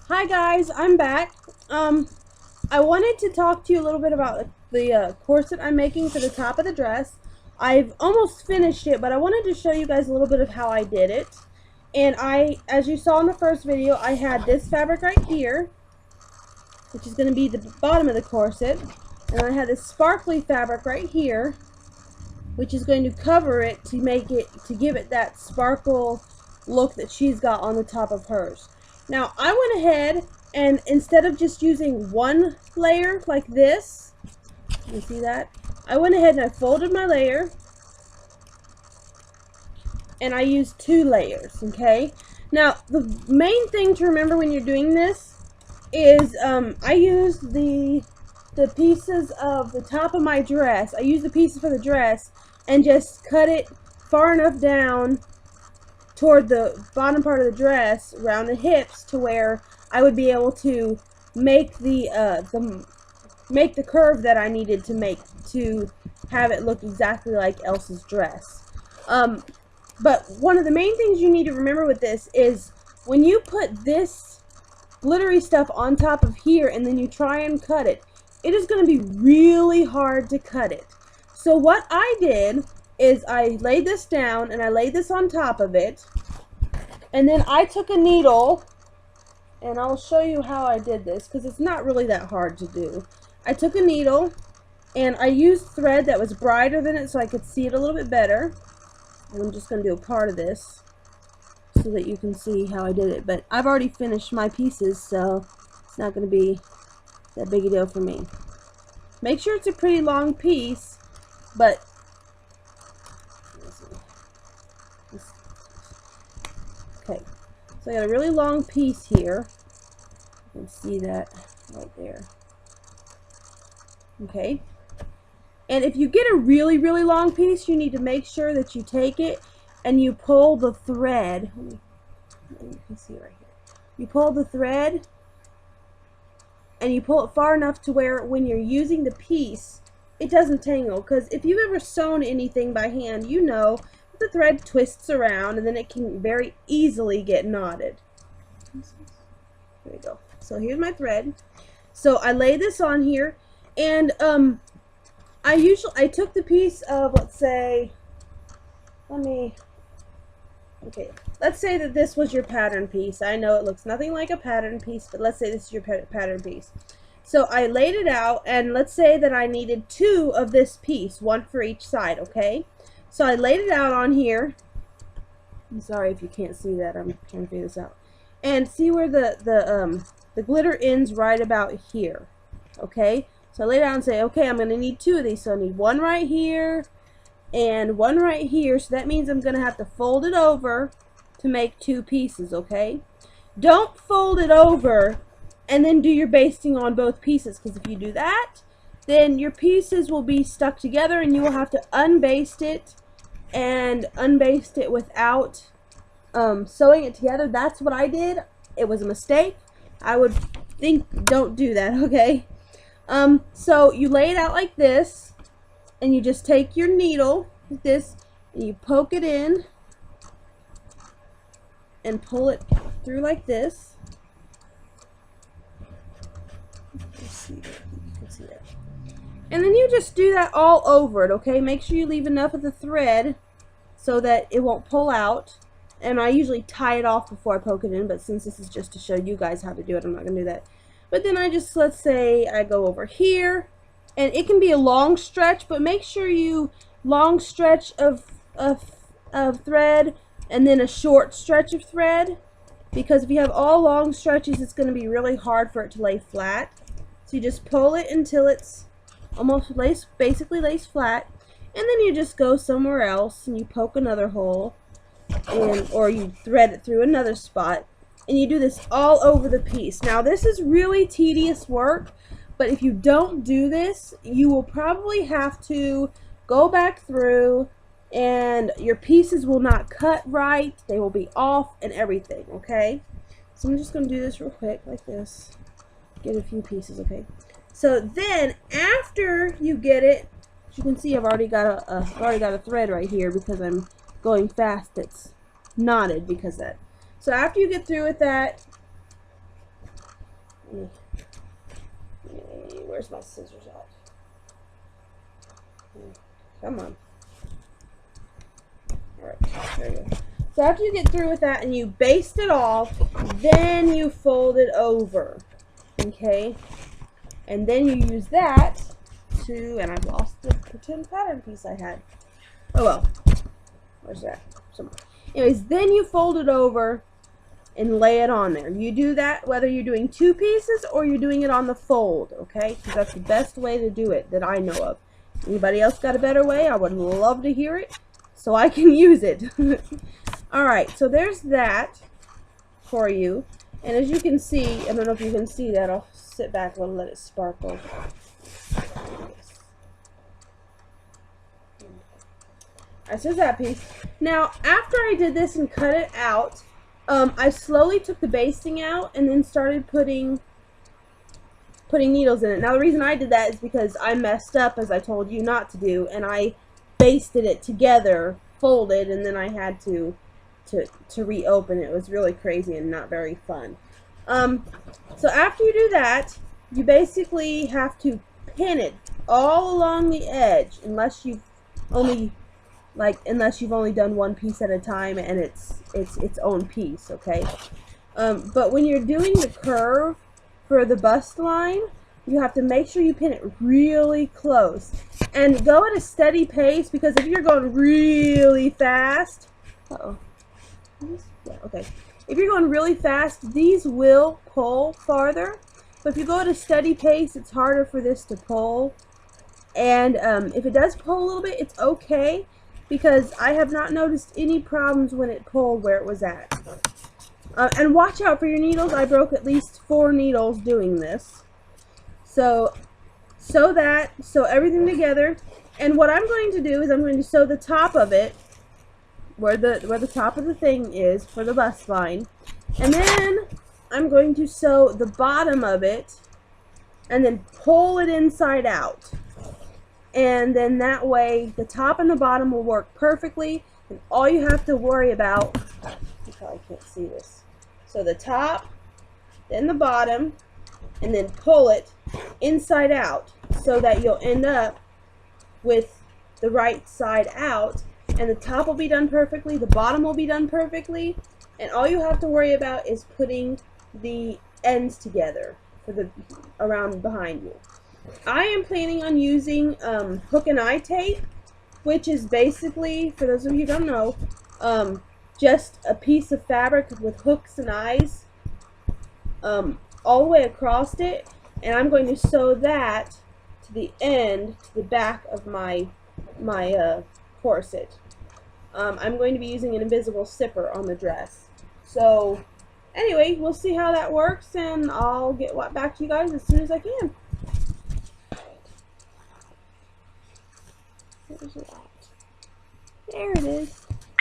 Hi guys, I'm back. I wanted to talk to you a little bit about the corset I'm making for the top of the dress. I've almost finished it, but I wanted to show you guys a little bit of how I did it. And as you saw in the first video, I had this fabric right here, which is going to be the bottom of the corset. And I had this sparkly fabric right here, which is going to cover it to give it that sparkle look that she's got on the top of hers. Now I went ahead and instead of just using one layer like this, you see that? I went ahead and I folded my layer and I used 2 layers, okay? Now the main thing to remember when you're doing this is I used the pieces of the top of my dress. I used the pieces for the dress and just cut it far enough down toward the bottom part of the dress around the hips to where I would be able to make the curve that I needed to make to have it look exactly like Elsa's dress. But one of the main things you need to remember with this is when you put this glittery stuff on top of here and then you try and cut it, it is going to be really hard to cut it. So what I did is I laid this down and I laid this on top of it, and then I took a needle, and I'll show you how I did this because it's not really that hard to do. I took a needle and I used thread that was brighter than it so I could see it a little bit better, and I'm just going to do a part of this so that you can see how I did it. But I've already finished my pieces, so it's not going to be that big a deal for me. Make sure it's a pretty long piece, but okay, so I got a really long piece here. You can see that right there. Okay, and if you get a really long piece, you need to make sure that you take it and you pull the thread. You can see it right here. You pull the thread and you pull it far enough to where when you're using the piece, it doesn't tangle. Because if you've ever sewn anything by hand, you know the thread twists around and then it can very easily get knotted. There we go. So here's my thread. So I lay this on here, and I took the piece of, let's say, let's say that this was your pattern piece. I know it looks nothing like a pattern piece, but let's say this is your pattern piece. So I laid it out, and let's say that I needed 2 of this piece, 1 for each side, okay? So I laid it out on here. I'm sorry if you can't see that. I'm trying to figure this out. And see where the glitter ends right about here. Okay? So I lay it out and say, okay, I'm going to need 2 of these. So I need 1 right here and 1 right here. So that means I'm going to have to fold it over to make 2 pieces, okay? Don't fold it over and then do your basting on both pieces, because if you do that, then your pieces will be stuck together and you will have to unbaste it and unbaste it without sewing it together. That's what I did. It was a mistake. I would think don't do that, okay? So you lay it out like this, and you just take your needle like this and you poke it in and pull it through like this. Let's see that. You can see that. And then you just do that all over it, okay? Make sure you leave enough of the thread so that it won't pull out. And I usually tie it off before I poke it in, but since this is just to show you guys how to do it, I'm not going to do that. But then I just, let's say I go over here, and it can be a long stretch, but make sure you long stretch of thread and then a short stretch of thread, because if you have all long stretches, it's going to be really hard for it to lay flat. So you just pull it until it's almost basically lays flat, and then you just go somewhere else and you poke another hole, or you thread it through another spot, and you do this all over the piece. Now this is really tedious work, but if you don't do this, you will probably have to go back through and your pieces will not cut right, they will be off and everything, okay? So I'm just going to do this real quick like this, get a few pieces, okay? So then after you get it, as you can see, I've already got a thread right here because I'm going fast. It's knotted because of that. So after you get through with that, Where's my scissors at? Come on. Alright, there you go. So after you get through with that and you baste it off, then you fold it over. Okay? And then you use that to, and I've lost the pretend pattern piece I had. Oh well. Where's that? Somewhere. Anyways, then you fold it over and lay it on there. You do that whether you're doing 2 pieces or you're doing it on the fold, okay? Because that's the best way to do it that I know of. Anybody else got a better way? I would love to hear it so I can use it. Alright, so there's that for you. And as you can see, I don't know if you can see that. I'll sit back a little, let it sparkle. Alright, so there's that piece. Now, after I did this and cut it out, I slowly took the basting out and then started putting needles in it. Now, the reason I did that is because I messed up, as I told you not to do, and I basted it together, folded, and then I had to reopen it. It was really crazy and not very fun. So after you do that, you basically have to pin it all along the edge, unless you've only done one piece at a time and it's its own piece, okay? But when you're doing the curve for the bust line, you have to make sure you pin it really close and go at a steady pace, because if you're going really fast, yeah, okay. If you're going really fast, these will pull farther. But if you go at a steady pace, it's harder for this to pull. And if it does pull a little bit, it's okay, because I have not noticed any problems when it pulled where it was at. And watch out for your needles. I broke at least 4 needles doing this. So sew everything together. And what I'm going to do is I'm going to sew the top of it, where the top of the thing is for the bust line. And then I'm going to sew the bottom of it and then pull it inside out. And then that way the top and the bottom will work perfectly, and all you have to worry about, you probably can't see this, so the top, then the bottom, and then pull it inside out so that you'll end up with the right side out, and the top will be done perfectly, the bottom will be done perfectly, and all you have to worry about is putting the ends together for the around behind you. I am planning on using hook and eye tape, which is basically, for those of you who don't know, just a piece of fabric with hooks and eyes all the way across it, and I'm going to sew that to the end, to the back of my corset. I'm going to be using an invisible zipper on the dress. So anyway, we'll see how that works, and I'll get back to you guys as soon as I can. Where's it at? There it is.